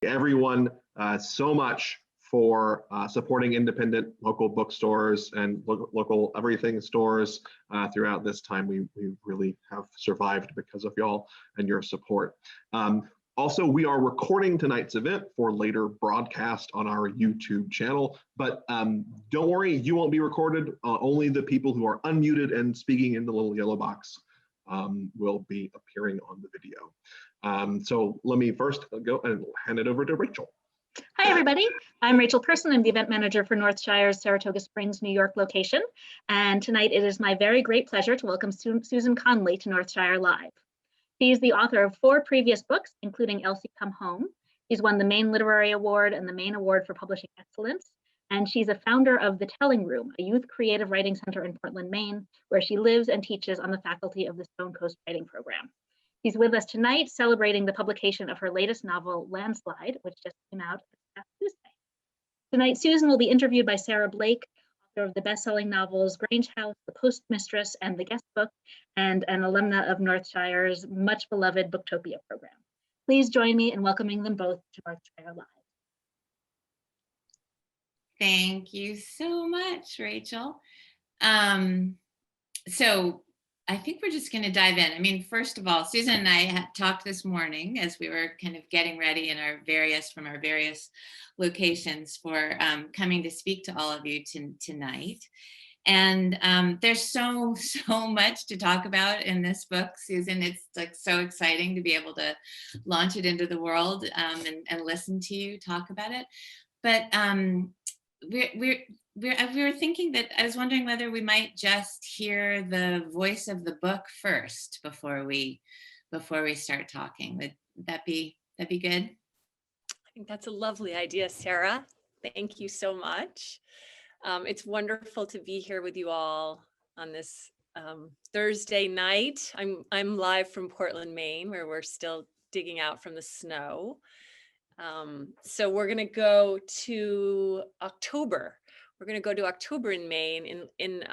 everyone so much for supporting independent local bookstores and local everything stores throughout this time. We really have survived because of y'all and your support. Also, we are recording tonight's event for later broadcast on our YouTube channel, but don't worry, you won't be recorded. Only the people who are unmuted and speaking in the little yellow box will be appearing on the video. So let me first go and hand it over to Rachel. Hi, everybody. I'm Rachel Person. I'm the event manager for Northshire's Saratoga Springs, New York location. And tonight it is my very great pleasure to welcome Susan Conley to Northshire Live. She is the author of 4 previous books, including Elsie Come Home. She's won the Maine Literary Award and the Maine Award for Publishing Excellence. And she's a founder of The Telling Room, a youth creative writing center in Portland, Maine, where she lives and teaches on the faculty of the Stone Coast Writing Program. She's with us tonight celebrating the publication of her latest novel, Landslide, which just came out last Tuesday. Tonight, Susan will be interviewed by Sarah Blake, author of the best-selling novels Grange House, The Postmistress, and The Guest Book, and an alumna of Northshire's much-beloved Booktopia program. Please join me in welcoming them both to Northshire Live. Thank you so much, Rachel. So I think we're just going to dive in. I mean, first of all, Susan and I had talked this morning as we were kind of getting ready in our various locations for coming to speak to all of you tonight. And there's so much to talk about in this book, Susan. It's like so exciting to be able to launch it into the world and listen to you talk about it. But we were thinking that I was wondering whether we might just hear the voice of the book first before we start talking. Would that be good? I think that's a lovely idea, Sarah. Thank you so much. It's wonderful to be here with you all on this Thursday night. I'm live from Portland, Maine, where we're still digging out from the snow. So we're going to go to October. We're going to go to October in Maine in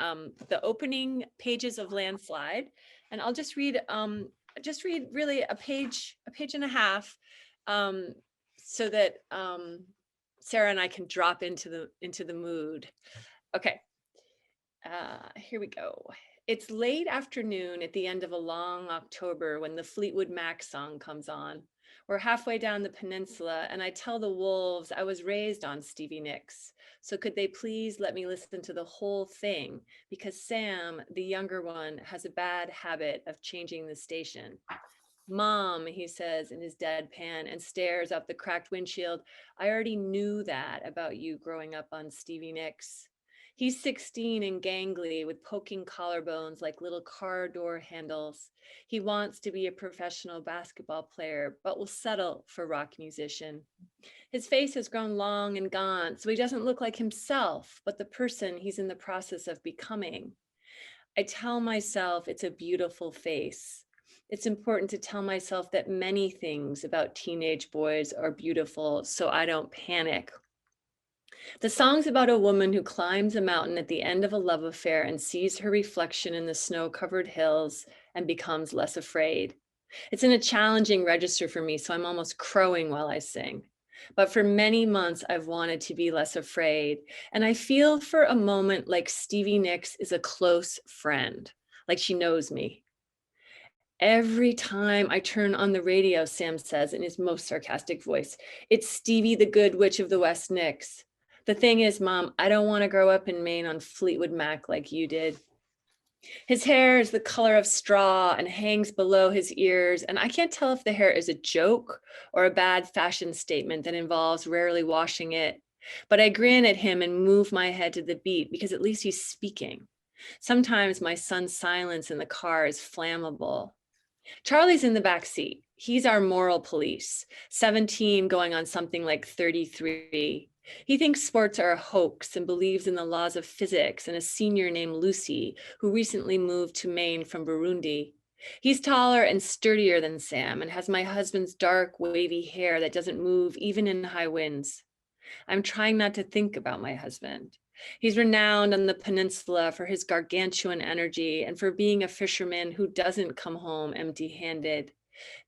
the opening pages of Landslide, and I'll just read really a page and a half, so that Sarah and I can drop into the mood. Okay, here we go. It's late afternoon at the end of a long October when the Fleetwood Mac song comes on. We're halfway down the peninsula, and I tell the wolves I was raised on Stevie Nicks. So could they please let me listen to the whole thing? Because Sam, the younger one, has a bad habit of changing the station. Mom, he says in his deadpan and stares out the cracked windshield. I already knew that about you growing up on Stevie Nicks. He's 16 and gangly with poking collarbones like little car door handles. He wants to be a professional basketball player, but will settle for rock musician. His face has grown long and gaunt, so he doesn't look like himself, but the person he's in the process of becoming. I tell myself it's a beautiful face. It's important to tell myself that many things about teenage boys are beautiful, so I don't panic. The song's about a woman who climbs a mountain at the end of a love affair and sees her reflection in the snow-covered hills and becomes less afraid. It's in a challenging register for me, so I'm almost crowing while I sing. But for many months, I've wanted to be less afraid. And I feel for a moment like Stevie Nicks is a close friend, like she knows me. Every time I turn on the radio, Sam says in his most sarcastic voice, it's Stevie the Good Witch of the West Nicks. The thing is, Mom, I don't want to grow up in Maine on Fleetwood Mac like you did. His hair is the color of straw and hangs below his ears, and I can't tell if the hair is a joke or a bad fashion statement that involves rarely washing it. But I grin at him and move my head to the beat because at least he's speaking. Sometimes my son's silence in the car is flammable. Charlie's in the back seat. He's our moral police, 17 going on something like 33. He thinks sports are a hoax and believes in the laws of physics and a senior named Lucy, who recently moved to Maine from Burundi. He's taller and sturdier than Sam and has my husband's dark, wavy hair that doesn't move even in high winds. I'm trying not to think about my husband. He's renowned on the peninsula for his gargantuan energy and for being a fisherman who doesn't come home empty-handed.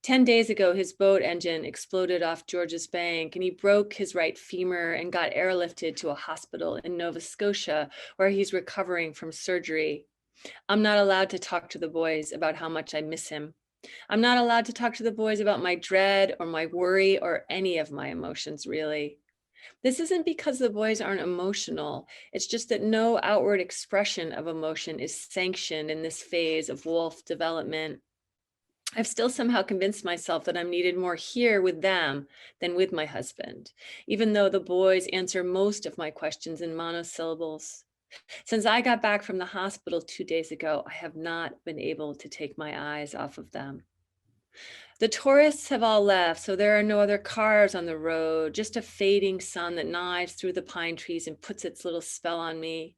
10 days ago, his boat engine exploded off George's Bank and he broke his right femur and got airlifted to a hospital in Nova Scotia where he's recovering from surgery. I'm not allowed to talk to the boys about how much I miss him. I'm not allowed to talk to the boys about my dread or my worry or any of my emotions, really. This isn't because the boys aren't emotional. It's just that no outward expression of emotion is sanctioned in this phase of Woolf development. I've still somehow convinced myself that I'm needed more here with them than with my husband, even though the boys answer most of my questions in monosyllables. Since I got back from the hospital 2 days ago, I have not been able to take my eyes off of them. The tourists have all left, so there are no other cars on the road, just a fading sun that knives through the pine trees and puts its little spell on me.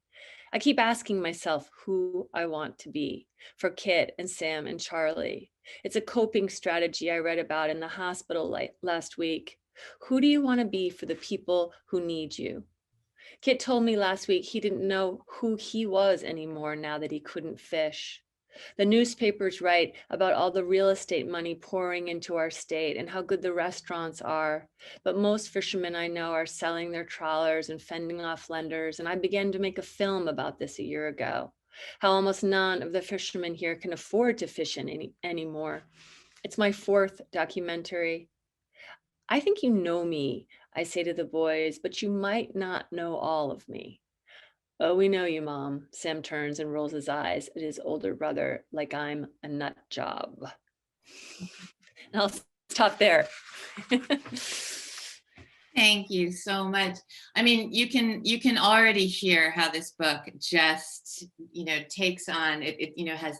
I keep asking myself who I want to be for Kit and Sam and Charlie. It's a coping strategy I read about in the hospital last week. Who do you want to be for the people who need you? Kit told me last week he didn't know who he was anymore now that he couldn't fish. The newspapers write about all the real estate money pouring into our state and how good the restaurants are. But most fishermen I know are selling their trawlers and fending off lenders. And I began to make a film about this a year ago, how almost none of the fishermen here can afford to fish anymore. It's my 4th documentary. I think you know me, I say to the boys, but you might not know all of me. Oh, we know you, Mom. Sam turns and rolls his eyes at his older brother like I'm a nut job. And I'll stop there. Thank you so much. I mean, you can already hear how this book just, takes on it, has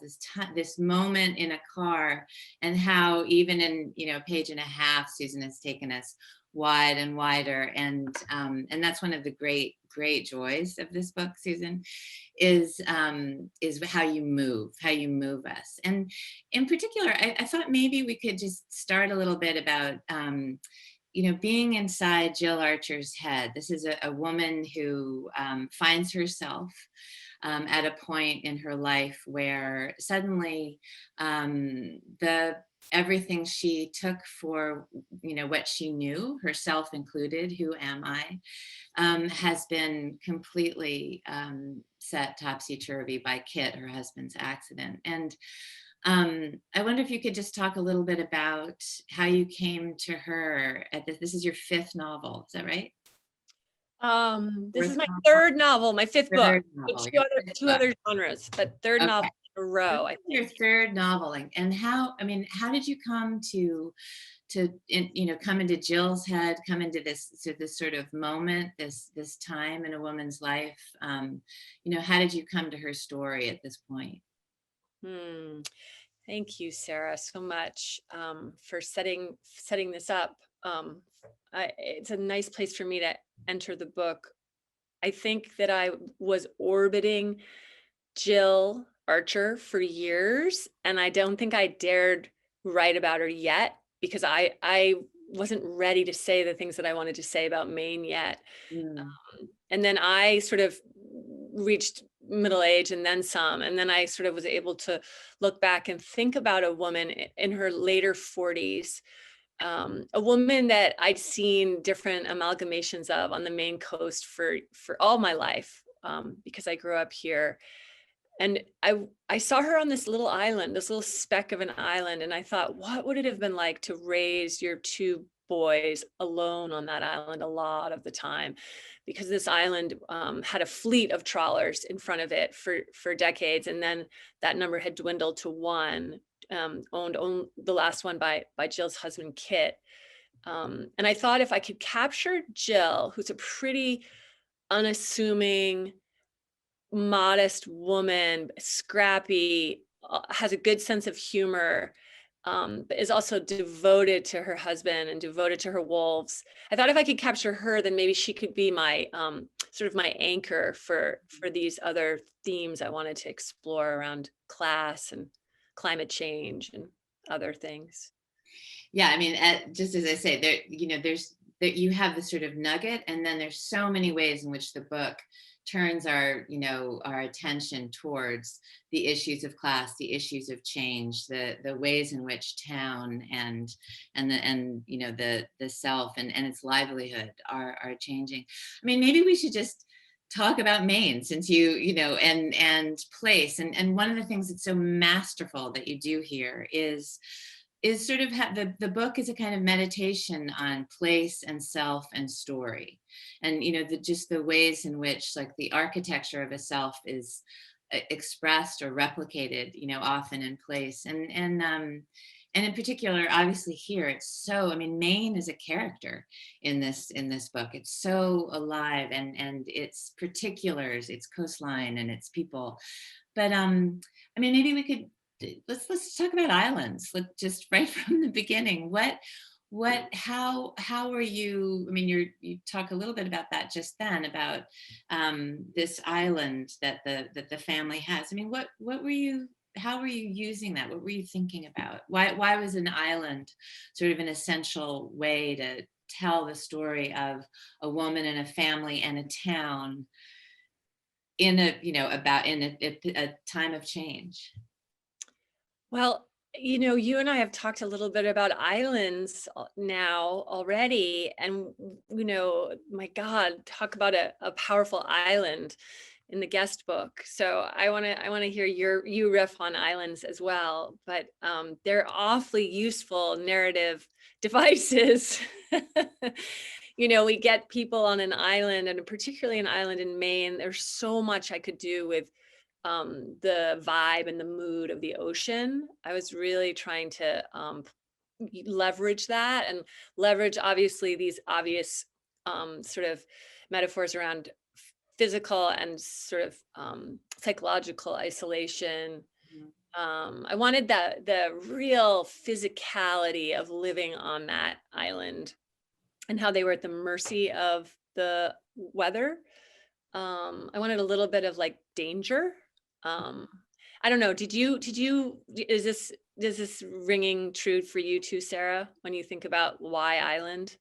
this moment in a car, and how even in, a page and a half, Susan has taken us wide and wider. And that's one of the great joys of this book, Susan, is how you move us. And in particular, I thought maybe we could just start a little bit about, being inside Jill Archer's head. This is a woman who finds herself at a point in her life where suddenly everything she took for, what she knew, herself included, who am I, has been completely set topsy-turvy by Kit, her husband's accident. And I wonder if you could just talk a little bit about how you came to her at this. This is your 5th novel, is that right? This is Fourth my novel? 3rd novel, my 5th book. Third novel, Two your other, fifth two book. other genres, but 3rd novel in a row. This is your 3rd novel, and how did you come to come into Jill's head, come into this sort of moment, this time in a woman's life? How did you come to her story at this point? Thank you, Sarah, so much for setting this up. It's a nice place for me to enter the book. I think that I was orbiting Jill Archer for years, and I don't think I dared write about her yet because I wasn't ready to say the things that I wanted to say about Maine yet. And then I sort of reached middle age and then some, and then I sort of was able to look back and think about a woman in her later 40s, a woman that I'd seen different amalgamations of on the Maine coast for all my life, because I grew up here. And I saw her on this little island, this little speck of an island, and I thought, what would it have been like to raise your 2 boys alone on that island a lot of the time? Because this island had a fleet of trawlers in front of it for decades, and then that number had dwindled to 1, owned the last one by Jill's husband, Kit. And I thought if I could capture Jill, who's a pretty unassuming, modest woman, scrappy, has a good sense of humor, but is also devoted to her husband and devoted to her wolves. I thought if I could capture her, then maybe she could be my sort of my anchor for these other themes I wanted to explore around class and climate change and other things. Yeah, just as I say, there's that you have the sort of nugget, and then there's so many ways in which the book turns our, our attention towards the issues of class, the issues of change, the ways in which town and the self and its livelihood are changing. I mean, maybe we should just talk about Maine, since and place. And one of the things that's so masterful that you do here is sort of the book is a kind of meditation on place and self and story, and just the ways in which, like, the architecture of a self is expressed or replicated, often in place, and in particular, obviously here, it's so, I mean, Maine is a character in this book. It's so alive, and its particulars, its coastline, and its people. But I mean, maybe we could let's talk about islands. Let's just right from the beginning. How are you? I mean, you talk a little bit about that just then, about this island that the family has. I mean, what were you? How were you using that? What were you thinking about? Why was an island sort of an essential way to tell the story of a woman and a family and a town in a time of change? Well, you and I have talked a little bit about islands now already, and my God, talk about a powerful island in the guest book. So I want to hear you riff on islands as well, but they're awfully useful narrative devices. We get people on an island, and particularly an island in Maine. There's so much I could do with the vibe and the mood of the ocean. I was really trying to leverage that, and leverage, obviously, these obvious sort of metaphors around physical and sort of psychological isolation. I wanted the real physicality of living on that island, and how they were at the mercy of the weather. I wanted a little bit of, like, danger. I don't know. Does this ringing true for you too, Sarah, when you think about why island?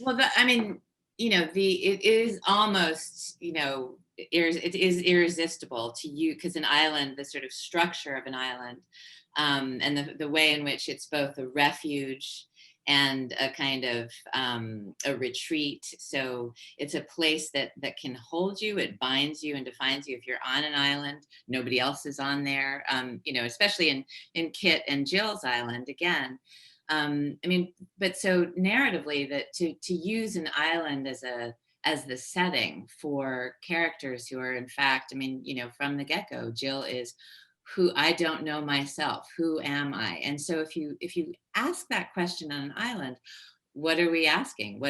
Well, I mean, it is almost, it is irresistible to you, because an island, the sort of structure of an island, and the way in which it's both a refuge and a kind of a retreat. So it's a place that can hold you, it binds you and defines you. If you're on an island, nobody else is on there, especially in Kit and Jill's island, again. I mean, but so narratively, that to use an island as the setting for characters who are, in fact, I mean, from the get-go, Jill is who I don't know myself. Who am I? And so if you ask that question on an island, what are we asking?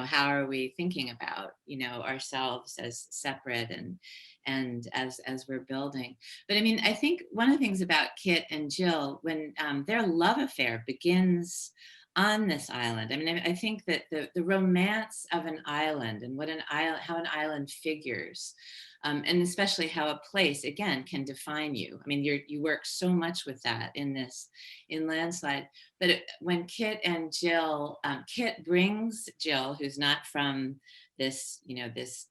How are we thinking about, ourselves as separate and as we're building? But I mean, I think one of the things about Kit and Jill, when their love affair begins on this island, I mean, I think that the romance of an island, and how an island figures, and especially how a place, again, can define you. I mean, you work so much with that in Landslide. But when Kit and Jill, Kit brings Jill, who's not from this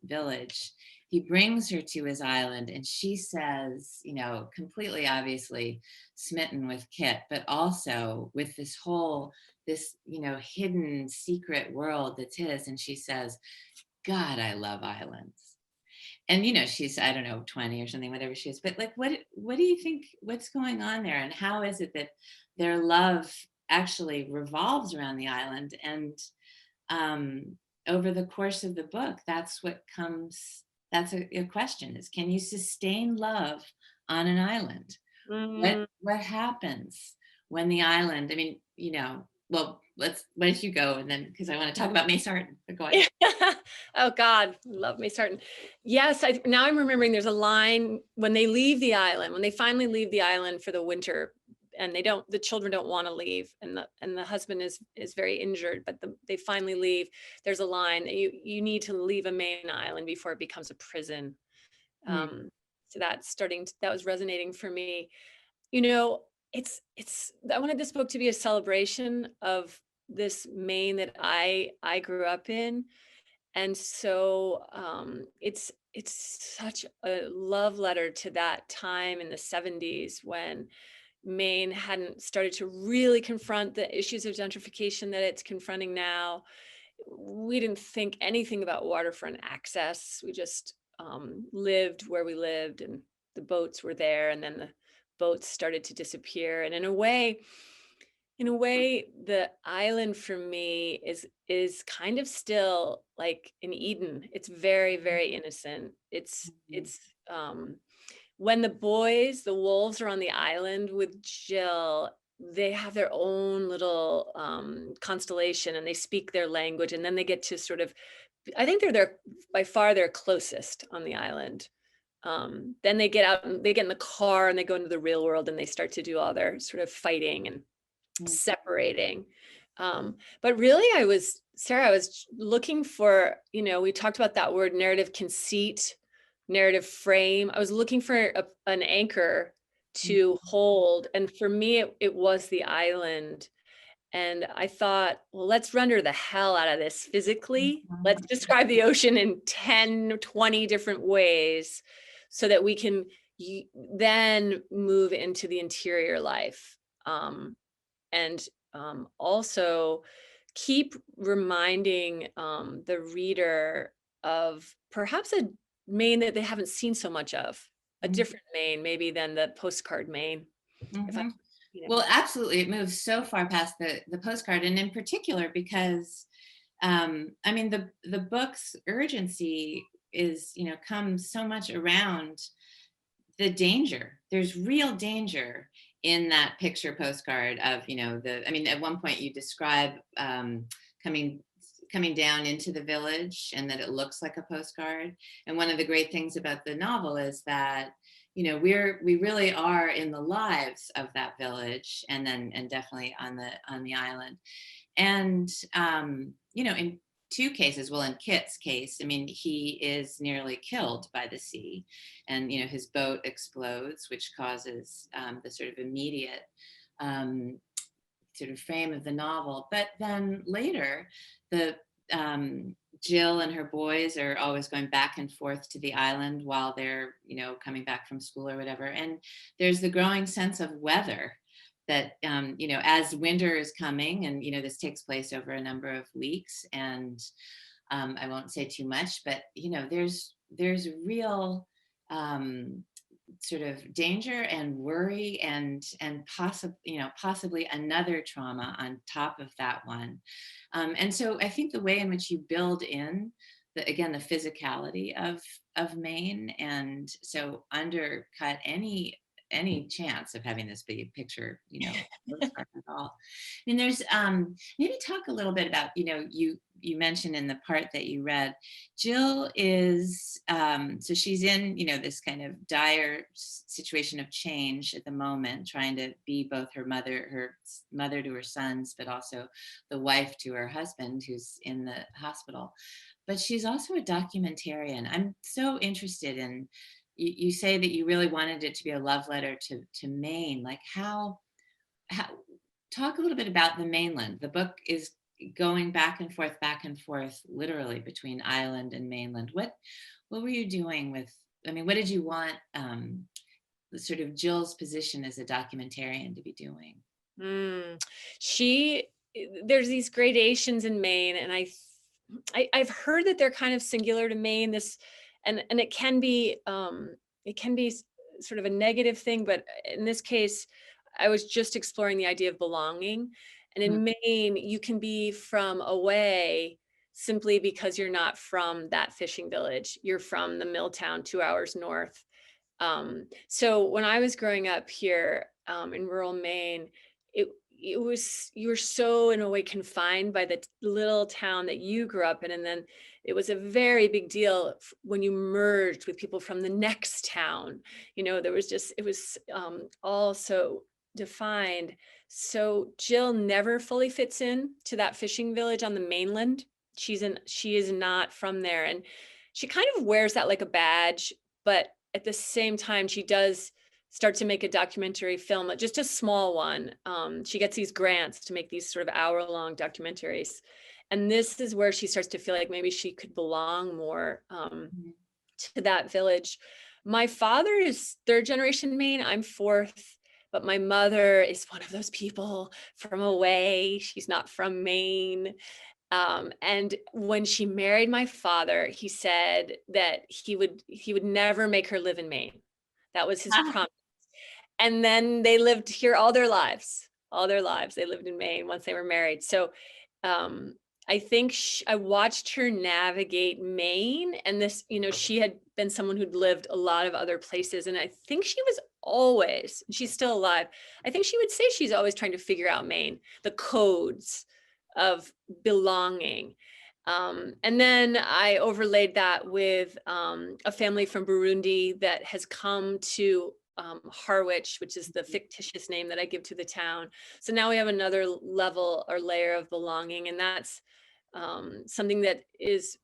village, he brings her to his island, and she says, completely obviously smitten with Kit, but also with this hidden secret world that's his. And she says, God, I love islands. And she's, I don't know, 20 or something, whatever she is. But, like, what do you think? What's going on there, and how is it that their love actually revolves around the island? And over the course of the book, that's what comes. That's a question: is, can you sustain love on an island? What happens when the island? I mean, well, why don't you go, and then, because I want to talk about Mace Harton. But go ahead. Oh God, love Mace Harton. Yes, now I'm remembering there's a line when they leave the island, when they finally leave the island for the winter, and the children don't want to leave, and the husband is very injured, but they finally leave. There's a line that you need to leave a Maine island before it becomes a prison. So that was resonating for me. I wanted this book to be a celebration of this Maine that I grew up in. And so it's such a love letter to that time in the 70s when Maine hadn't started to really confront the issues of gentrification that it's confronting now. We didn't think anything about waterfront access. We just lived where we lived, and the boats were there, and then the boats started to disappear. And in a way, the island for me is kind of still like an Eden. It's very, very innocent. It's when the wolves are on the island with Jill, they have their own little constellation, and they speak their language, and then they get to sort of, I think they're by far their closest on the island. Then they get out and they get in the car and they go into the real world and they start to do all their sort of fighting and separating. But really, Sarah, I was looking for, we talked about that word narrative conceit, narrative frame. I was looking for an anchor to hold. And for me, it was the island. And I thought, well, let's render the hell out of this physically. Let's describe the ocean in 10, 20 different ways so that we can then move into the interior life. And also keep reminding the reader of perhaps a Maine that they haven't seen so much of, a different Maine maybe than the postcard Maine. Well, absolutely. It moves so far past the postcard, and in particular because, I mean, the book's urgency is, comes so much around the danger. There's real danger in that picture postcard of, at one point you describe coming down into the village and that it looks like a postcard. And one of the great things about the novel is that, we really are in the lives of that village, and definitely on the island. And, in two cases, well, in Kit's case, I mean, he is nearly killed by the sea, and, his boat explodes, which causes the sort of immediate sort of frame of the novel. But then later, Jill and her boys are always going back and forth to the island while they're, coming back from school or whatever. And there's the growing sense of weather that, as winter is coming, and, this takes place over a number of weeks, and I won't say too much, but, there's real sort of danger and worry and possibly another trauma on top of that one. And so I think the way in which you build in the physicality of Maine, and so undercut any chance of having this big picture, postcard at all. I mean, there's maybe talk a little bit about, you mentioned in the part that you read, Jill is, so she's in, this kind of dire situation of change at the moment, trying to be both her mother to her sons, but also the wife to her husband who's in the hospital. But she's also a documentarian. I'm so interested in, you say that you really wanted it to be a love letter to Maine. Like how talk a little bit about the mainland. The book is going back and forth, literally between island and mainland. What were you doing with, what did you want sort of Jill's position as a documentarian to be doing? There's these gradations in Maine, and I've heard that they're kind of singular to Maine. And it can be sort of a negative thing, but in this case, I was just exploring the idea of belonging. And in Maine, you can be from away simply because you're not from that fishing village. You're from the mill town 2 hours north. So when I was growing up here in rural Maine, you were so in a way confined by the little town that you grew up in. And then it was a very big deal when you merged with people from the next town. It was all so defined. So Jill never fully fits in to that fishing village on the mainland. She is not from there. And she kind of wears that like a badge, but at the same time, she does start to make a documentary film, just a small one. She gets these grants to make these sort of hour-long documentaries. And this is where she starts to feel like maybe she could belong more to that village. My father is third generation Maine, I'm fourth, but my mother is one of those people from away. She's not from Maine. And when she married my father, he said that he would never make her live in Maine. That was his promise. And then they lived here all their lives. They lived in Maine once they were married. So I think I watched her navigate Maine, and this, she had been someone who'd lived a lot of other places. And I think she was always, she's still alive, I think she would say she's always trying to figure out Maine, the codes of belonging. And then I overlaid that with a family from Burundi that has come to Harwich, which is the fictitious name that I give to the town. So now we have another level or layer of belonging, and that's something that is,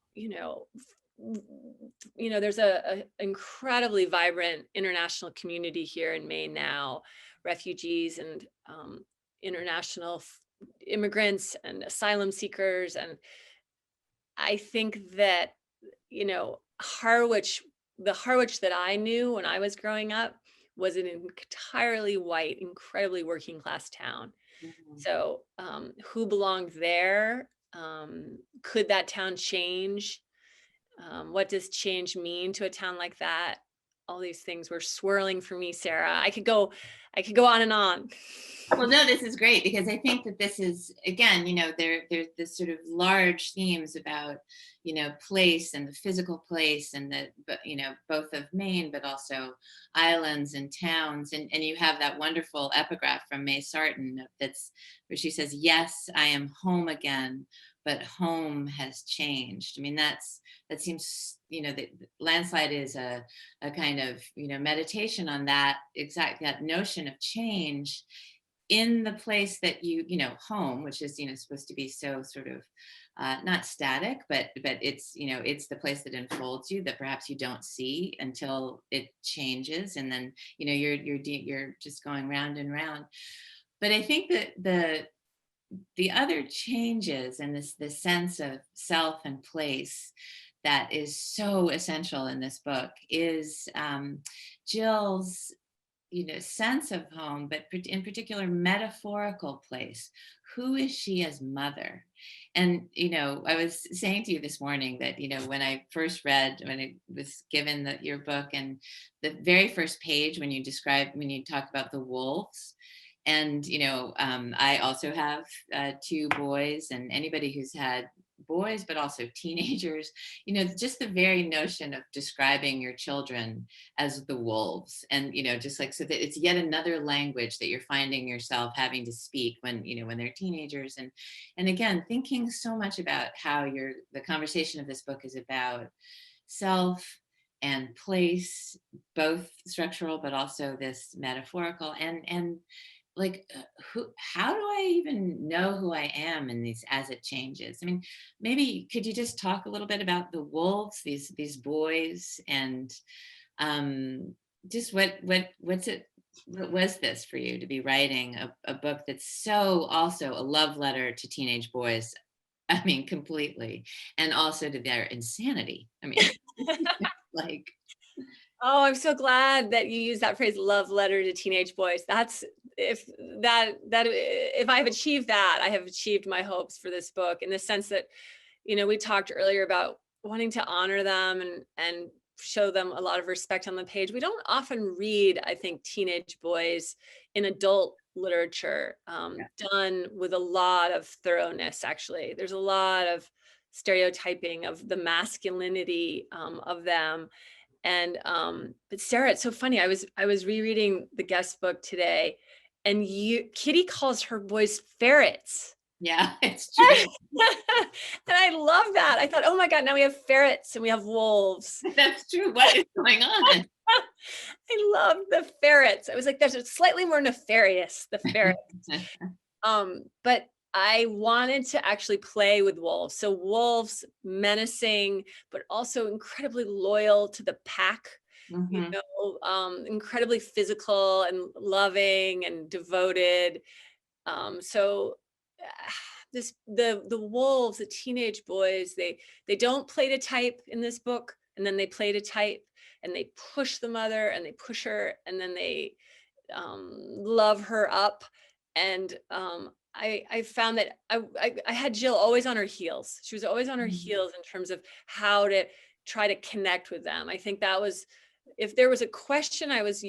there's a incredibly vibrant international community here in Maine now, refugees and international immigrants and asylum seekers. And I think that, Harwich, the Harwich that I knew when I was growing up was an entirely white, incredibly working class town. So who belonged there? Could that town change? What does change mean to a town like that? All these things were swirling for me, Sarah. I could go on and on. Well, no, this is great, because I think that this is, again, there's this sort of large themes about, place and the physical place, and both of Maine, but also islands and towns. And you have that wonderful epigraph from May Sarton where she says, "Yes, I am home again, but home has changed." I mean, that seems, the Landslide is a kind of, meditation on that notion of change in the place that home, which is, supposed to be so sort of not static, but it's, it's the place that enfolds you, that perhaps you don't see until it changes. And then, you're just going round and round. But I think that the other changes and this sense of self and place that is so essential in this book is Jill's sense of home, but in particular metaphorical place. Who is she as mother? And I was saying to you this morning that when I was given your book, and the very first page when you talk about the wolves. And, I also have 2 boys, and anybody who's had boys, but also teenagers, just the very notion of describing your children as the wolves, and, just like, so that it's yet another language that you're finding yourself having to speak when they're teenagers. And again, thinking so much about how the conversation of this book is about self and place, both structural, but also this metaphorical, and like, how do I even know who I am in these as it changes? I mean, maybe could you just talk a little bit about the wolves, these boys, and just what was this for you to be writing a book that's so also a love letter to teenage boys? I mean, completely, and also to their insanity. I mean, like. Oh, I'm so glad that you use that phrase, love letter to teenage boys. If I have achieved that, I have achieved my hopes for this book, in the sense that, we talked earlier about wanting to honor them and show them a lot of respect on the page. We don't often read, I think, teenage boys in adult literature done with a lot of thoroughness. Actually, there's a lot of stereotyping of the masculinity of them. And but Sarah, it's so funny. I was rereading the guest book today, and Kitty calls her boys ferrets. Yeah, it's true. And I love that. I thought, oh my God, now we have ferrets and we have wolves. That's true. What is going on? I love the ferrets. I was like, there's slightly more nefarious, the ferrets. But I wanted to actually play with wolves. So wolves, menacing, but also incredibly loyal to the pack. Mhm. Incredibly physical and loving and devoted. So the wolves, the teenage boys, they don't play to type in this book, and then they play to type, and they push the mother, and they push her, and then they love her up. And I found that I had Jill always on her heels. She was always on her heels in terms of how to try to connect with them. I think that was, if there was a question I was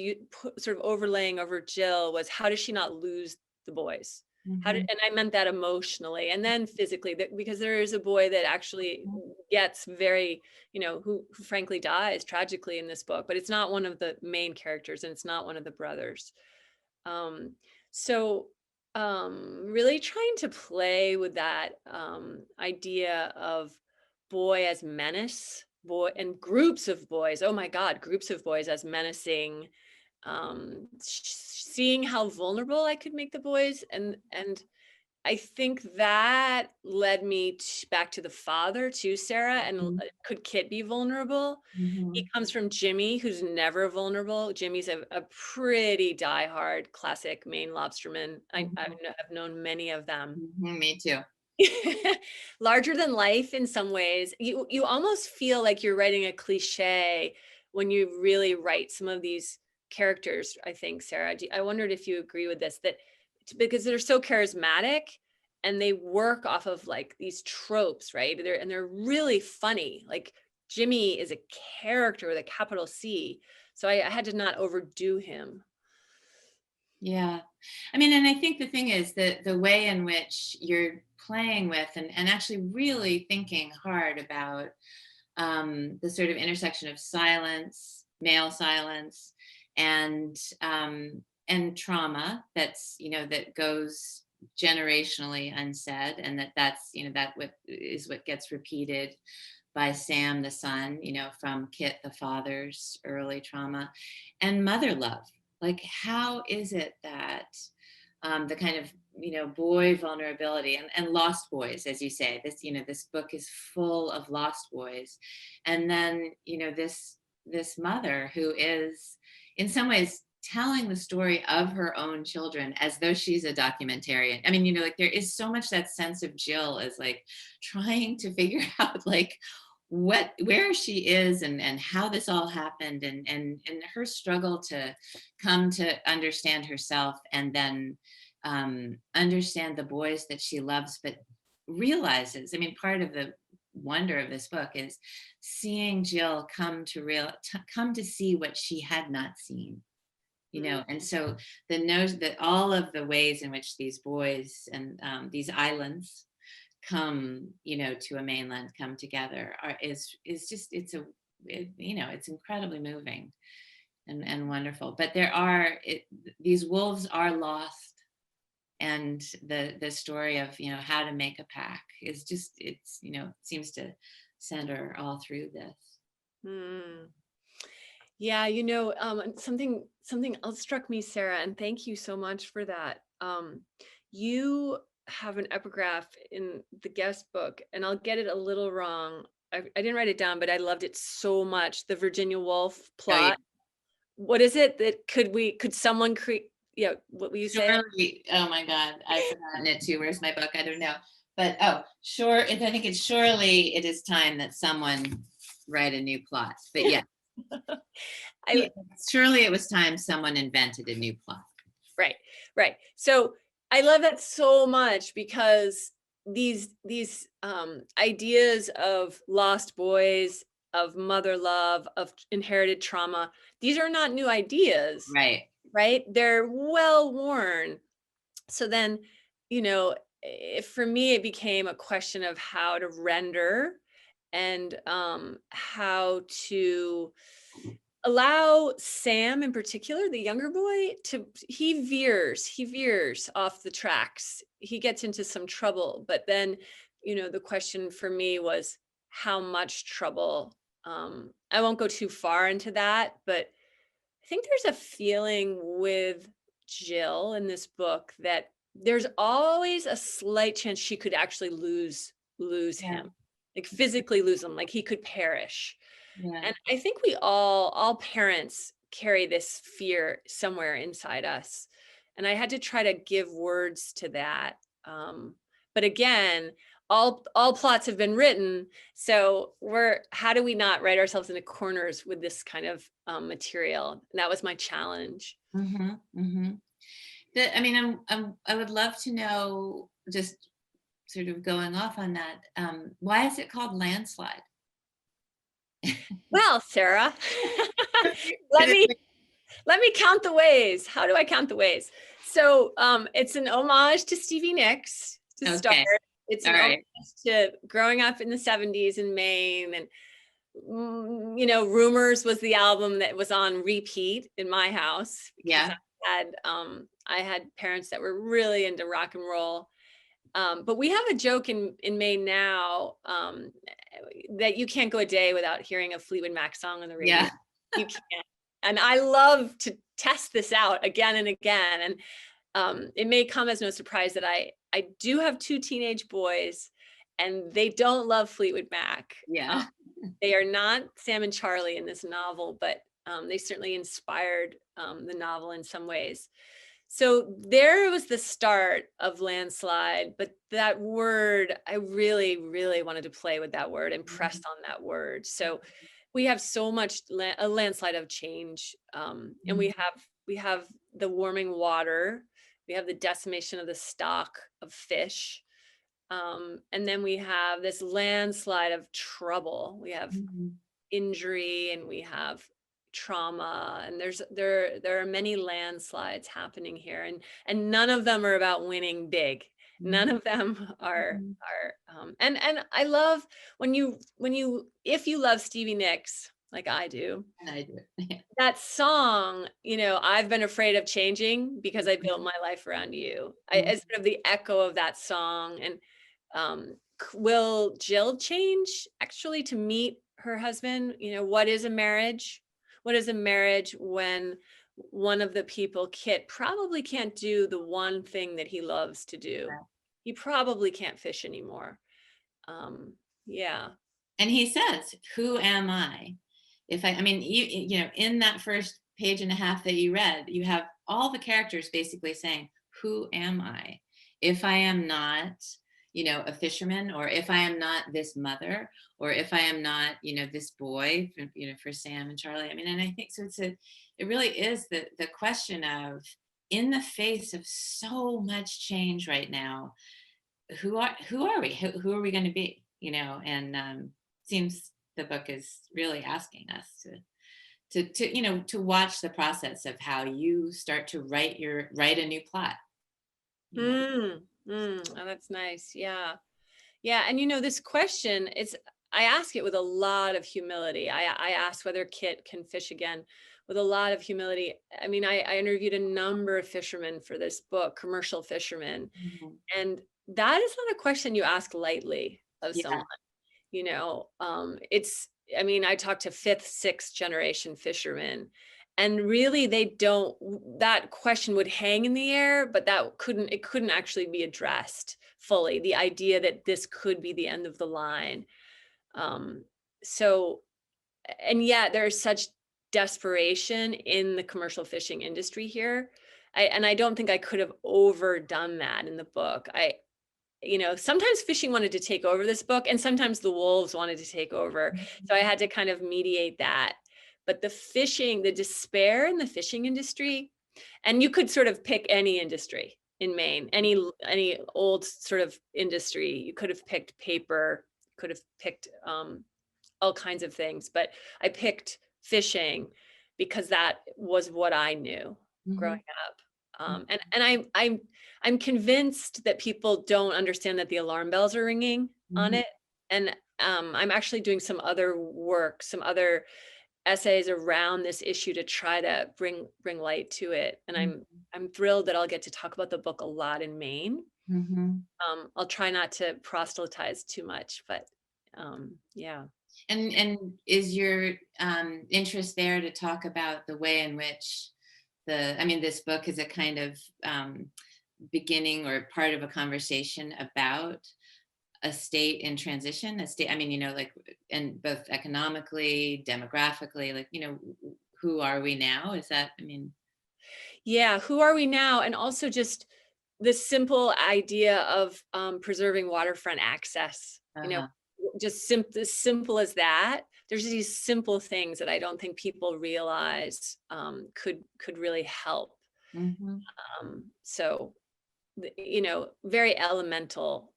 sort of overlaying over Jill, was how does she not lose the boys? And I meant that emotionally and then physically, because there is a boy that actually gets very, who frankly dies tragically in this book, but it's not one of the main characters, and it's not one of the brothers. So really trying to play with that idea of boy as menace, boy, and groups of boys. Oh my God, groups of boys as menacing. Seeing how vulnerable I could make the boys, and I think that led me back to the father too, Sarah. And could Kit be vulnerable? He comes from Jimmy, who's never vulnerable. Jimmy's a pretty diehard classic Maine lobsterman. I've known many of them. Me too. Larger than life in some ways. You almost feel like you're writing a cliche when you really write some of these characters, I think, Sarah. I wondered if you agree with this, that because they're so charismatic and they work off of like these tropes, right? They're really funny. Like Jimmy is a character with a capital C. So I had to not overdo him. Yeah. I mean, and I think the thing is that the way in which you're playing with and actually really thinking hard about the sort of intersection of silence, male silence, and trauma that's, that goes generationally unsaid, and that's, what gets repeated by Sam, the son, from Kit, the father's early trauma, and mother love. Like, how is it that the kind of, boy vulnerability and lost boys, as you say, this book is full of lost boys. And then, this mother who is in some ways telling the story of her own children as though she's a documentarian. I mean, like there is so much that sense of Jill as like trying to figure out like where she is and how this all happened, and her struggle to come to understand herself, and then understand the boys that she loves, but realizes, I mean, part of the wonder of this book is seeing Jill come to see what she had not seen, and so the knows that all of the ways in which these boys and these islands come, to a mainland, come together is just, it's incredibly moving and wonderful. But these wolves are lost, and the story of how to make a pack is just, it's seems to center all through this. Yeah, something else struck me, Sarah, and thank you so much for that. You have an epigraph in the guest book, and I'll get it a little wrong. I didn't write it down, but I loved it so much. The Virginia Woolf plot. Oh, yeah. What is it that could someone create? Yeah, what will you say? Oh my God, I've forgotten it too. Where's my book? I don't know. But sure. I think it's surely it is time that someone write a new plot. But yeah. Surely it was time someone invented a new plot. Right. So I love that so much, because these ideas of lost boys, of mother love, of inherited trauma, these are not new ideas. Right. They're well worn. So then, for me, it became a question of how to render and how to allow Sam in particular, the younger boy, he veers off the tracks. He gets into some trouble, but then, the question for me was how much trouble. I won't go too far into that, but I think there's a feeling with Jill in this book that there's always a slight chance she could actually lose him, like physically lose him, like he could perish. Yeah. And I think we all parents carry this fear somewhere inside us. And I had to try to give words to that. But again, all plots have been written. So how do we not write ourselves into corners with this kind of material? And that was my challenge. Mm-hmm, mm-hmm. I mean, I would love to know, just sort of going off on that, why is it called Landslide? Well, Sarah, let me count the ways. How do I count the ways? So it's an homage to Stevie Nicks to start. Okay. It's All an right. homage to growing up in the 70s in Maine. And, you know, Rumors was the album that was on repeat in my house. Because Yeah. I had parents that were really into rock and roll. But we have a joke in Maine now that you can't go a day without hearing a Fleetwood Mac song on the radio. Yeah. You can't. And I love to test this out again and again. And it may come as no surprise that I do have 2 teenage boys, and they don't love Fleetwood Mac. Yeah. They are not Sam and Charlie in this novel, but they certainly inspired the novel in some ways. So there was the start of Landslide, but that word, I really, really wanted to play with that word and press on that word. So we have so much a landslide of change, and we have the warming water, we have the decimation of the stock of fish, and then we have this landslide of trouble. We have injury, and we have trauma, and there are many landslides happening here, and none of them are about winning big. None of them are and I love if you love Stevie Nicks like I do, And I do. that song, you know, I've been afraid of changing because I built my life around you. As sort of the echo of that song. And will Jill change actually to meet her husband? You know, what is a marriage? What is a marriage when one of the people, Kit, probably can't do the one thing that he loves to do? He probably can't fish anymore. Yeah. And he says, "Who am I?" I mean, you know, in that first page and a half that you read, you have all the characters basically saying, "Who am I? If I am not, you know, a fisherman, or if I am not this mother, or if I am not, you know, this boy, you know, for Sam and Charlie." I mean, and I think so. It really is the question of, in the face of so much change right now, who are we? Who are we going to be? You know, and seems the book is really asking us to you know, to watch the process of how you start to write a new plot. You know? Oh, that's nice. Yeah. Yeah. And you know, this question, I ask it with a lot of humility. I ask whether Kit can fish again with a lot of humility. I mean, I interviewed a number of fishermen for this book, commercial fishermen, and that is not a question you ask lightly of someone. You know, I mean, I talked to 5th, 6th generation fishermen, and really that question would hang in the air, but it couldn't actually be addressed fully. The idea that this could be the end of the line. So, and yet there's such desperation in the commercial fishing industry here. And I don't think I could have overdone that in the book. You know, sometimes fishing wanted to take over this book, and sometimes the wolves wanted to take over. So I had to kind of mediate that. But the despair in the fishing industry, and you could sort of pick any industry in Maine, any old sort of industry. You could have picked paper, could have picked all kinds of things, but I picked fishing because that was what I knew growing up. And I'm convinced that people don't understand that the alarm bells are ringing on it. And I'm actually doing some other work, some other essays around this issue to try to bring light to it. And I'm thrilled that I'll get to talk about the book a lot in Maine. I'll try not to proselytize too much, but yeah. And is your interest there to talk about the way in which this book is a kind of beginning or part of a conversation about a state in transition, a state, I mean, like, and both economically, demographically, like, who are we now? Is that, I mean. Yeah, who are we now? And also just the simple idea of preserving waterfront access, Uh-huh. just as simple as that. There's these simple things that I don't think people realize could really help. Mhm. So, very elemental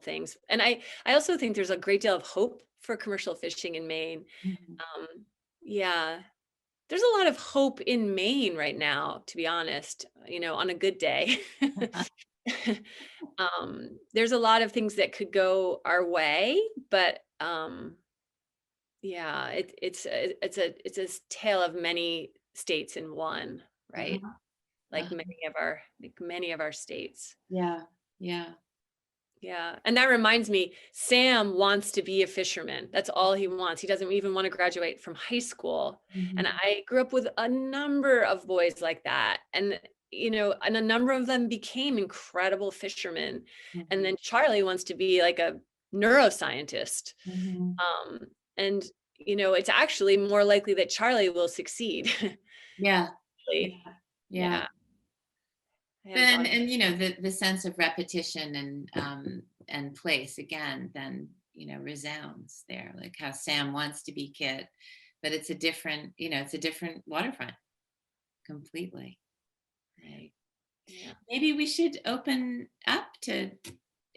things. And I also think there's a great deal of hope for commercial fishing in Maine. Mhm. Yeah, there's a lot of hope in Maine right now, to be honest, on a good day. There's a lot of things that could go our way, but yeah, it's a tale of many states in one, right? Uh-huh. Like Uh-huh. many of our states. Yeah. Yeah. Yeah. And that reminds me, Sam wants to be a fisherman. That's all he wants. He doesn't even want to graduate from high school. And Mhm. I grew up with a number of boys like that. And, and a number of them became incredible fishermen. And then Charlie wants to be like a neuroscientist. Mhm. And, it's actually more likely that Charlie will succeed. Yeah. Really. Yeah. Yeah. And Hands-on. the sense of repetition and place again then resounds there, like how Sam wants to be Kit, but it's a different waterfront completely. Right. Yeah. Maybe we should open up to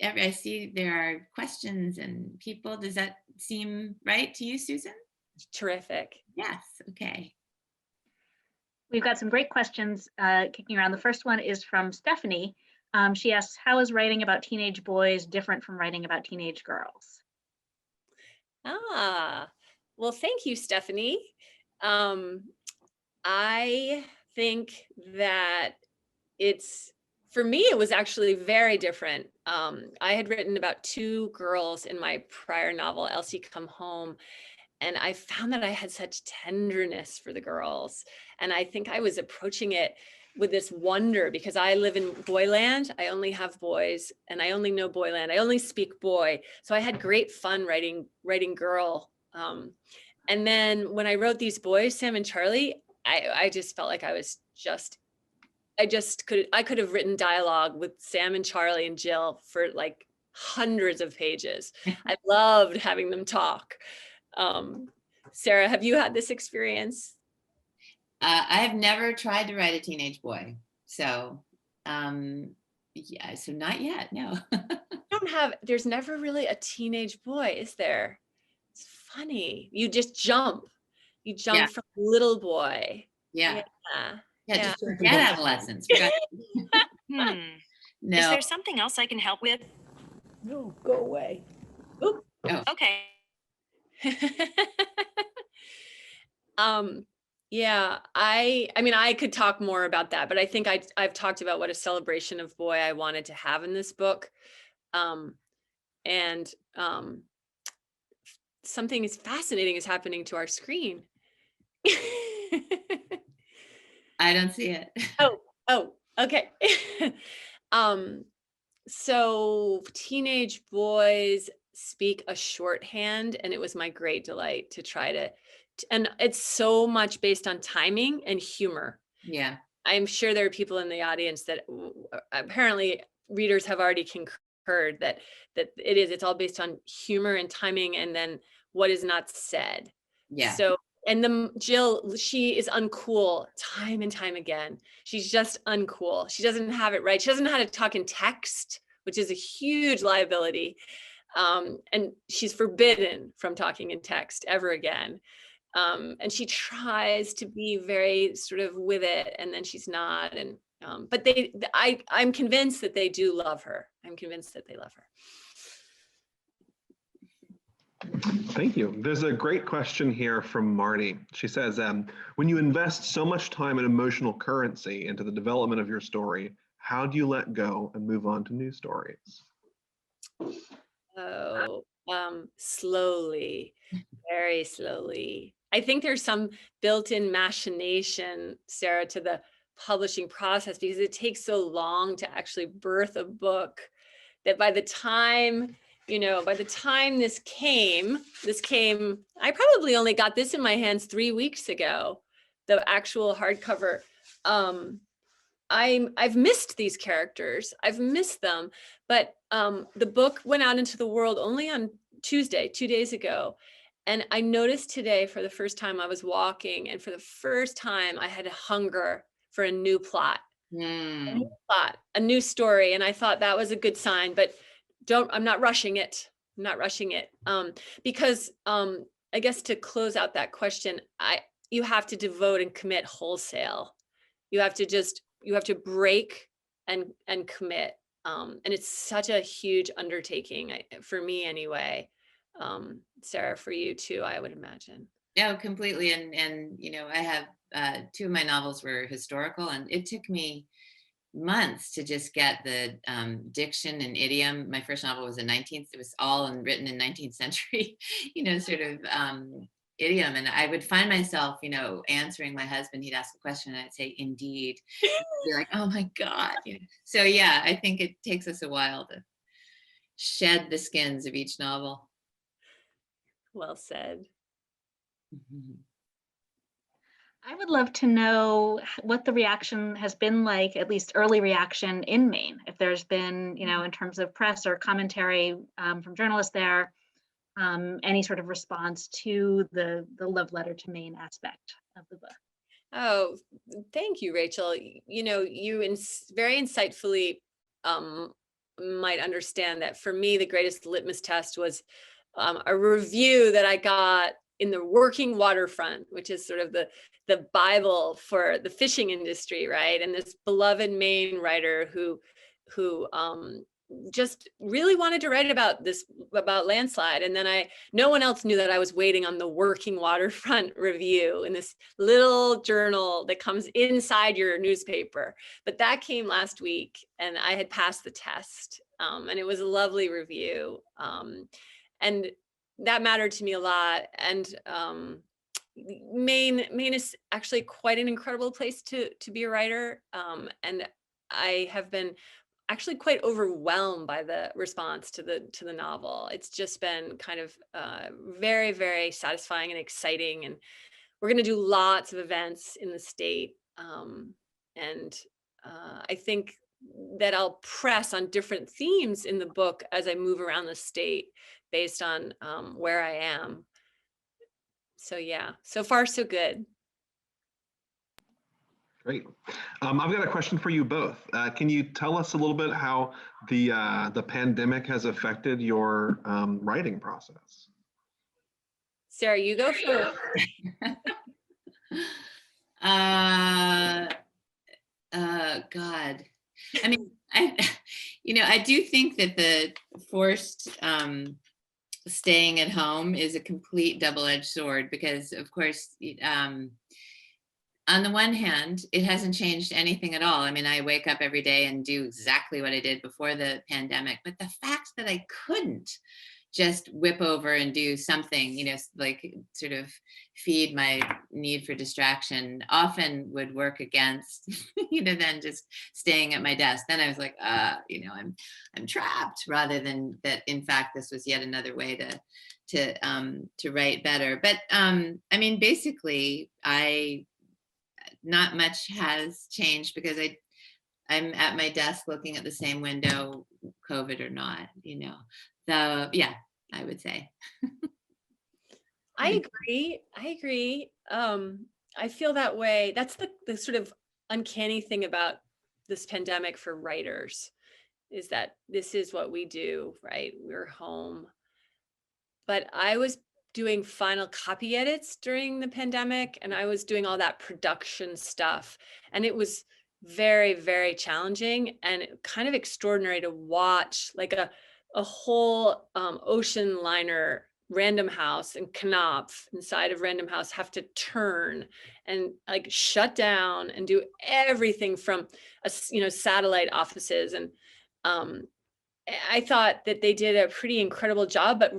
I see there are questions and people. Does that seem right to you, Susan? Terrific. Yes. Okay. We've got some great questions kicking around. The first one is from Stephanie. She asks, how is writing about teenage boys different from writing about teenage girls? Well, thank you, Stephanie. I think that for me, it was actually very different. I had written about two girls in my prior novel, Elsie Come Home, and I found that I had such tenderness for the girls. And I think I was approaching it with this wonder because I live in boyland. I only have boys and I only know boyland. I only speak boy. So I had great fun writing girl. And then when I wrote these boys, Sam and Charlie, I just felt like I could have written dialogue with Sam and Charlie and Jill for like hundreds of pages. I loved having them talk. Sarah, have you had this experience? I have never tried to write a teenage boy, so yeah, so not yet. No. There's never really a teenage boy, is there? It's funny. You just jump. You jump Yeah. from little boy. Yeah. Yeah. Just forget adolescence. No. No. Is there something else I can help with? No, go away. Oop. Oh. Okay. Yeah, I mean, I could talk more about that, but I think I've talked about what a celebration of boy I wanted to have in this book. And something fascinating is happening to our screen. I don't see it. Oh, okay. So teenage boys speak a shorthand, and it was my great delight to try to, and it's so much based on timing and humor. Yeah. I'm sure there are people in the audience that apparently readers have already concurred that it's all based on humor and timing, and then what is not said. Yeah. So, and Jill, she is uncool time and time again. She's just uncool. She doesn't have it right. She doesn't know how to talk in text, which is a huge liability. And she's forbidden from talking in text ever again. And she tries to be very sort of with it, and then she's not. And but I'm convinced that they do love her. I'm convinced that they love her. Thank you. There's a great question here from Marnie. She says, when you invest so much time and emotional currency into the development of your story, how do you let go and move on to new stories? Oh, slowly, very slowly. I think there's some built-in machination, Sarah, to the publishing process because it takes so long to actually birth a book that by the time by the time this came, I probably only got this in my hands 3 weeks ago, the actual hardcover. I've missed these characters. I've missed them, but the book went out into the world only on Tuesday, 2 days ago. And I noticed today for the first time I was walking, and for the first time I had a hunger for a new plot, a new story. And I thought that was a good sign, but I'm not rushing it. Because I guess to close out that question, you have to devote and commit wholesale. You have to break and commit. And it's such a huge undertaking for me anyway. Sarah, for you too, I would imagine. Yeah, completely. And I have 2 of my novels were historical, and it took me months to just get the diction and idiom. My first novel was it was all written in 19th century, sort of idiom. And I would find myself, answering my husband. He'd ask a question and I'd say, indeed. Be like, oh my God. So yeah, I think it takes us a while to shed the skins of each novel. Well said. I would love to know what the reaction has been like, at least early reaction in Maine, if there's been, in terms of press or commentary from journalists there, any sort of response to the love letter to Maine aspect of the book. Oh, thank you, Rachel. You very insightfully might understand that for me, the greatest litmus test was a review that I got in the Working Waterfront, which is sort of the Bible for the fishing industry, right? And this beloved Maine writer who just really wanted to write about Landslide. And then no one else knew that I was waiting on the Working Waterfront review in this little journal that comes inside your newspaper. But that came last week, and I had passed the test, and it was a lovely review. And that mattered to me a lot. And Maine is actually quite an incredible place to be a writer. And I have been actually quite overwhelmed by the response to the novel. It's just been kind of very, very satisfying and exciting. And we're going to do lots of events in the state. And I think that I'll press on different themes in the book as I move around the state based on where I am. So yeah, so far so good. Great. I've got a question for you both. Can you tell us a little bit how the pandemic has affected your writing process? Sarah, you go first. God. I mean, I do think that the forced staying at home is a complete double-edged sword, because of course, on the one hand, it hasn't changed anything at all. I mean, I wake up every day and do exactly what I did before the pandemic, but the fact that I couldn't just whip over and do something, like sort of feed my need for distraction, often would work against, than just staying at my desk. Then I was like, I'm trapped, rather than that. In fact, this was yet another way to write better. But I mean, basically, not much has changed, because I'm at my desk looking at the same window, COVID or not, So yeah, I would say. I agree. I feel that way. That's the sort of uncanny thing about this pandemic for writers, is that this is what we do, right? We're home. But I was doing final copy edits during the pandemic, and I was doing all that production stuff. And it was very, very challenging and kind of extraordinary to watch, like a whole ocean liner Random House and Knopf inside of Random House have to turn and like shut down and do everything from satellite offices. And I thought that they did a pretty incredible job, but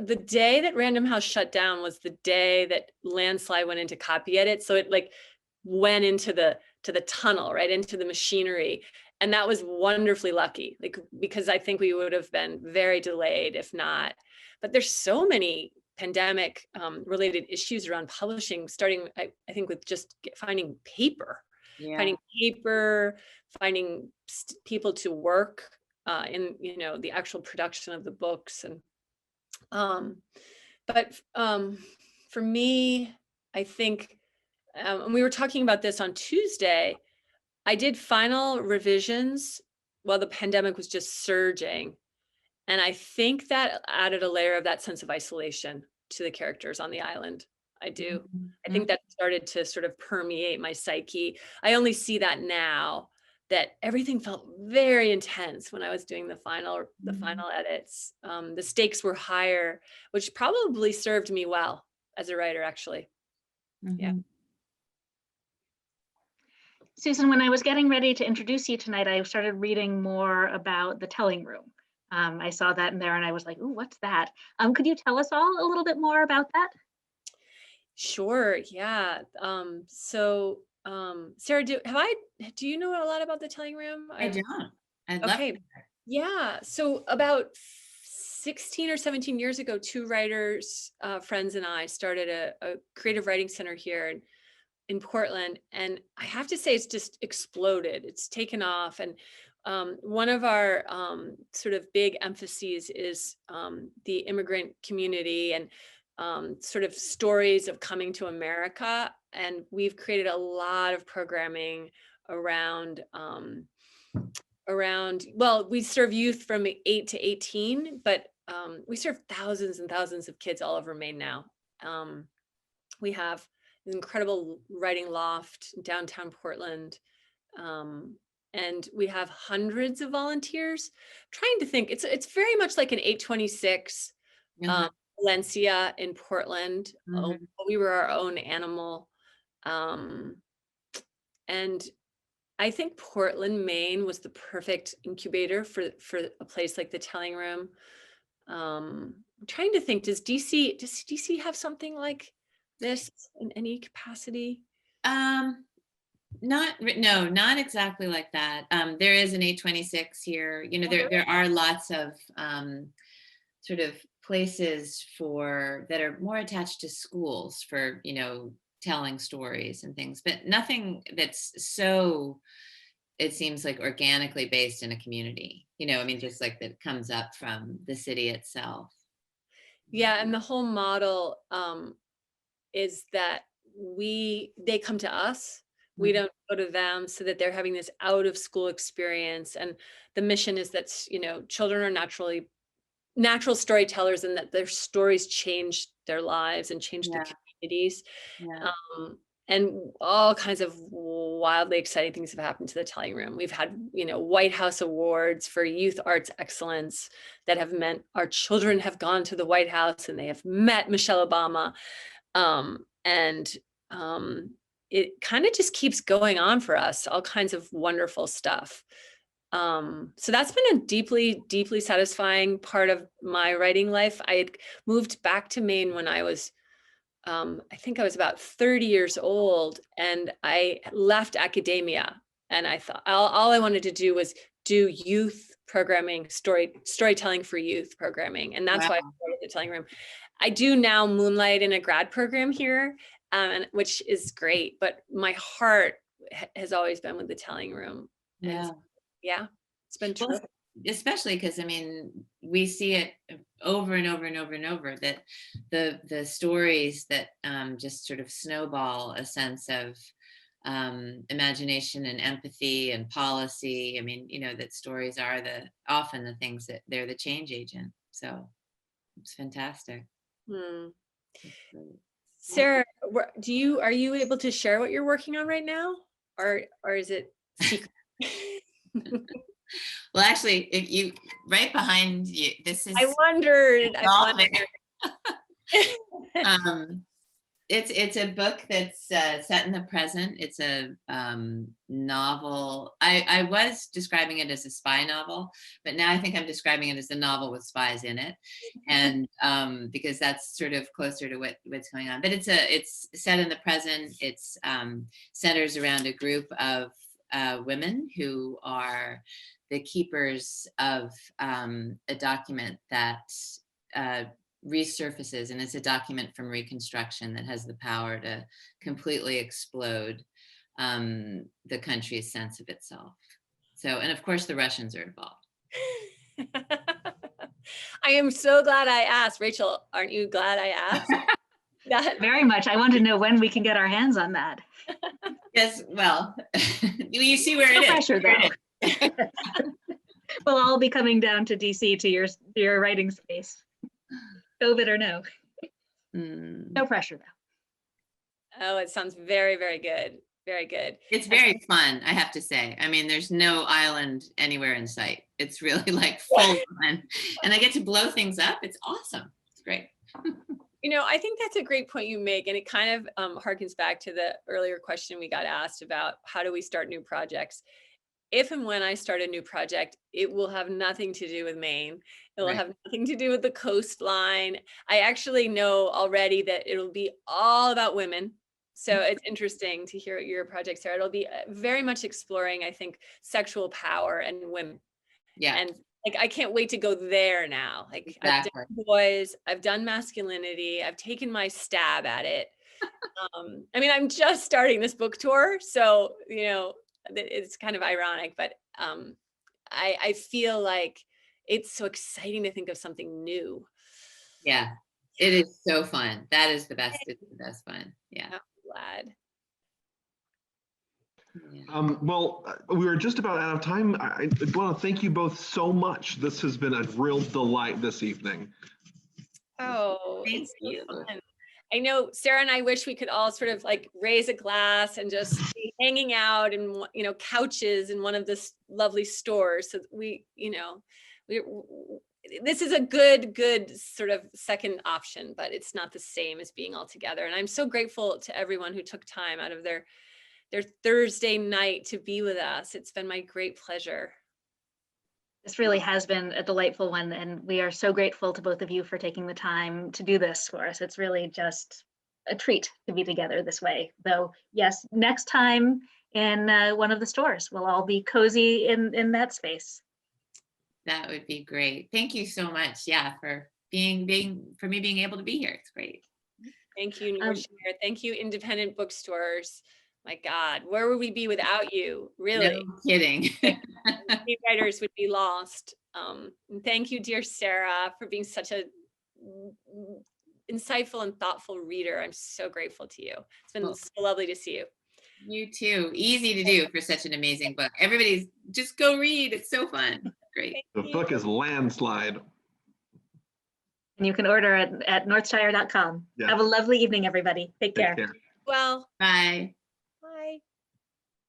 the day that Random House shut down was the day that Landslide went into copy edit. So it like went into the tunnel, right into the machinery. And that was wonderfully lucky, like, because I think we would have been very delayed if not. But there's so many pandemic related issues around publishing, starting, I think, with just finding paper, Yeah. finding people to work in, the actual production of the books. And but for me, I think, and we were talking about this on Tuesday, I did final revisions while the pandemic was just surging. And I think that added a layer of that sense of isolation to the characters on the island. I do. I think that started to sort of permeate my psyche. I only see that now, that everything felt very intense when I was doing the final edits. The stakes were higher, which probably served me well as a writer, actually. Yeah. Susan, when I was getting ready to introduce you tonight, I started reading more about the telling room. I saw that in there and I was like, ooh, what's that? Could you tell us all a little bit more about that? Sure. Yeah. Sarah, do you know a lot about the telling room? I don't. I'd love to. Yeah. So about 16 or 17 years ago, two writers, friends and I started a creative writing center here in Portland. And I have to say, it's just exploded. It's taken off. And one of our sort of big emphases is the immigrant community and sort of stories of coming to America. And we've created a lot of programming around, well, we serve youth from 8 to 18, but we serve thousands and thousands of kids all over Maine now. We have an incredible writing loft in downtown Portland. And we have hundreds of volunteers. Trying to think, it's very much like an 826 Valencia in Portland. We were our own animal. And I think Portland, Maine was the perfect incubator for a place like the Telling Room. I'm trying to think, does DC have something like this in any capacity? Not exactly like that. There is an 826 here. There are lots of sort of places that are more attached to schools for, telling stories and things, but nothing that's so, it seems like, organically based in a community, just like that comes up from the city itself. Yeah, and the whole model is that they come to us. We don't go to them, so that they're having this out of school experience. And the mission is that, children are natural storytellers, and that their stories change their lives and change their communities. Yeah. And all kinds of wildly exciting things have happened to the Telling Room. We've had, White House awards for youth arts excellence that have meant our children have gone to the White House and they have met Michelle Obama. It kind of just keeps going on for us, all kinds of wonderful stuff. So that's been a deeply, deeply satisfying part of my writing life. I had moved back to Maine when I was, I think I was about 30 years old, and I left academia. And I thought all I wanted to do was do youth programming, storytelling for youth programming. And that's why I started the Telling Room. I do now moonlight in a grad program here, which is great, but my heart has always been with the Telling Room. Yeah. Yeah, it's been terrific. Well, especially because, we see it over and over and over and over, that the stories that just sort of snowball a sense of imagination and empathy and policy. That stories are often the things that they're the change agent. So it's fantastic. Sarah, are you able to share what you're working on right now, or is it secret? Well, actually, if you right behind you, this is. I wondered. It's a book that's set in the present. It's a novel. I was describing it as a spy novel, but now I think I'm describing it as a novel with spies in it, and because that's sort of closer to what's going on. But it's set in the present. It's centers around a group of women who are the keepers of a document that resurfaces, and it's a document from Reconstruction that has the power to completely explode the country's sense of itself. So, and of course the Russians are involved. I am so glad I asked. Rachel, aren't you glad I asked? That Very much. I want to know when we can get our hands on that. Yes, well, you see where No it is. pressure, though. We'll all be coming down to DC to your writing space. COVID or no. No pressure, though. Oh, it sounds very, very good. Very good. It's very fun, I have to say. I mean, there's no island anywhere in sight. It's really like full fun. And I get to blow things up. It's awesome. It's great. You know, I think that's a great point you make. And it kind of harkens back to the earlier question we got asked about how do we start new projects? If and when I start a new project, it will have nothing to do with Maine. It will have nothing to do with the coastline. I actually know already that it'll be all about women. So it's interesting to hear your project, Sarah. It'll be very much exploring, I think, sexual power and women. Yeah. And like, I can't wait to go there now. Like Exactly. I've done boys, I've done masculinity, I've taken my stab at it. I mean, I'm just starting this book tour. So, you know, it's kind of ironic, but I feel like it's so exciting to think of something new. Yeah, it is so fun. That is the best. It's the best fun. Yeah. I'm glad. Yeah. Well, we were just about out of time. I want to thank you both so much. This has been a real delight this evening. Oh, Thank it's so you. fun. I know Sarah and I wish we could all sort of like raise a glass and just be hanging out in, you know, couches in one of this lovely stores. So we, you know, this is a good sort of second option, but it's not the same as being all together. And I'm so grateful to everyone who took time out of their Thursday night to be with us. It's been my great pleasure. This really has been a delightful one, and we are so grateful to both of you for taking the time to do this for us. It's really just a treat to be together this way. Though, yes, next time in one of the stores, we'll all be cozy in that space. That would be great. Thank you so much. Yeah, for me being able to be here. It's great. Thank you, Northshire. Thank you, independent bookstores. My God, where would we be without you? Really? No kidding. Many writers would be lost. And thank you, dear Sarah, for being such a insightful and thoughtful reader. I'm so grateful to you. It's been so lovely to see you. You too. Easy to do for such an amazing book. Everybody's just go read. It's so fun. Great. The book is Landslide. And you can order it at northshire.com. Yeah. Have a lovely evening, everybody. Take care. Take care. Well. Bye.